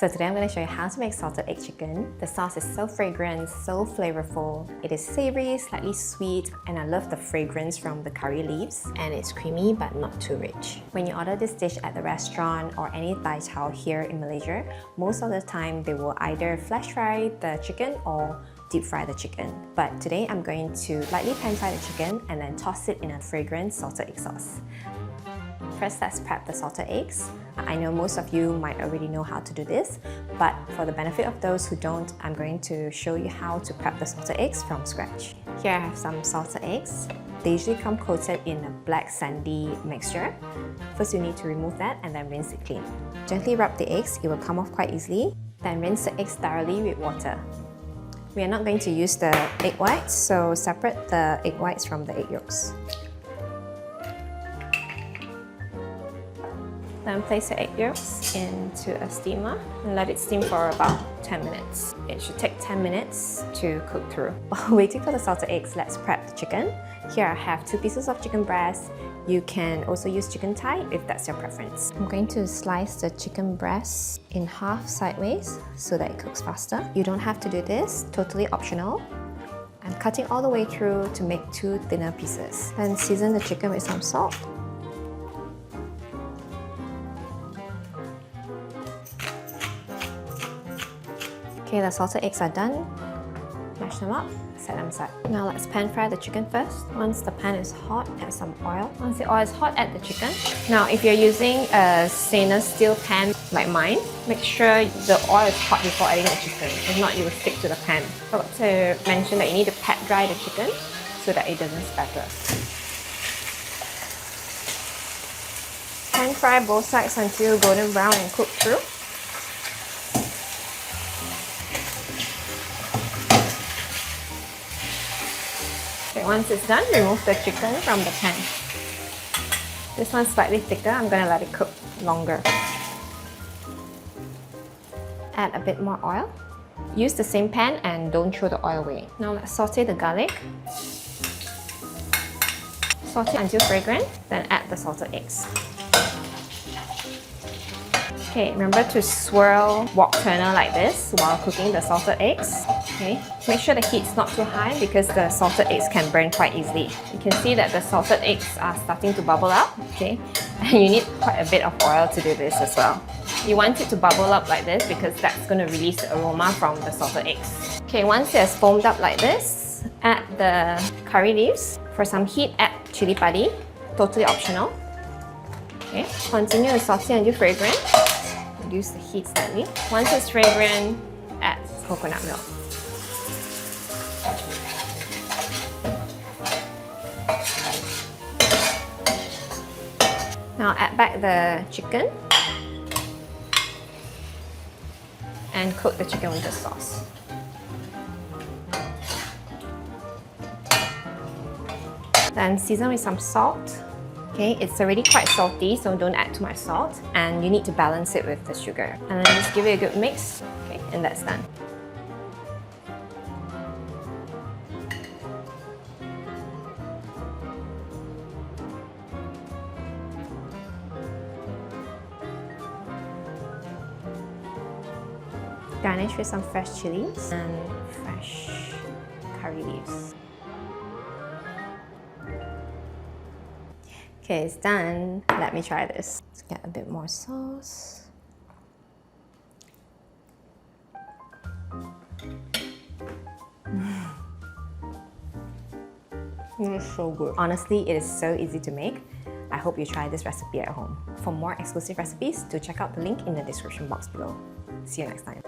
So today I'm going to show you how to make salted egg chicken. The sauce is so fragrant, so flavorful. It is savoury, slightly sweet, and I love the fragrance from the curry leaves. And it's creamy but not too rich. When you order this dish at the restaurant or any Thai chow here in Malaysia, most of the time they will either flash fry the chicken or deep fry the chicken. But today I'm going to lightly pan fry the chicken and then toss it in a fragrant salted egg sauce. First, let's prep the salted eggs. I know most of you might already know how to do this, but for the benefit of those who don't, I'm going to show you how to prep the salted eggs from scratch. Here I have some salted eggs. They usually come coated in a black sandy mixture. First, you need to remove that and then rinse it clean. Gently rub the eggs, it will come off quite easily. Then rinse the eggs thoroughly with water. We are not going to use the egg whites, so separate the egg whites from the egg yolks. Then place the egg yolks into a steamer and let it steam for about 10 minutes. It should take 10 minutes to cook through. While waiting for the salted eggs, let's prep the chicken. Here I have 2 pieces of chicken breast. You can also use chicken thigh if that's your preference. I'm going to slice the chicken breast in half sideways so that it cooks faster. You don't have to do this, totally optional. I'm cutting all the way through to make 2 thinner pieces. Then season the chicken with some salt. Okay, the salted eggs are done. Mash them up, set them aside. Now let's pan fry the chicken first. Once the pan is hot, add some oil. Once the oil is hot, add the chicken. Now if you're using a stainless steel pan like mine, make sure the oil is hot before adding the chicken. If not, you will stick to the pan. I forgot to mention that you need to pat dry the chicken so that it doesn't spatter. Pan fry both sides until golden brown and cook through. Once it's done, remove the chicken from the pan. This one's slightly thicker, I'm going to let it cook longer. Add a bit more oil. Use the same pan and don't throw the oil away. Now let's saute the garlic. Saute until fragrant, then add the salted eggs. Okay, remember to swirl wok turner like this while cooking the salted eggs. Okay, make sure the heat's not too high because the salted eggs can burn quite easily. You can see that the salted eggs are starting to bubble up, okay? And you need quite a bit of oil to do this as well. You want it to bubble up like this because that's going to release the aroma from the salted eggs. Okay, once it has foamed up like this, add the curry leaves. For some heat, add chili padi, totally optional. Okay, continue to saute until fragrant. Reduce the heat slightly. Once it's fragrant, add coconut milk. Now add back the chicken and cook the chicken with the sauce. Then season with some salt. Okay, it's already quite salty, so don't add too much salt. And you need to balance it with the sugar. And then just give it a good mix. Okay, and that's done. Garnish with some fresh chilies and fresh curry leaves. Okay, it's done. Let me try this. Let's get a bit more sauce. It is so good. Honestly, it is so easy to make. I hope you try this recipe at home. For more exclusive recipes, do check out the link in the description box below. See you next time.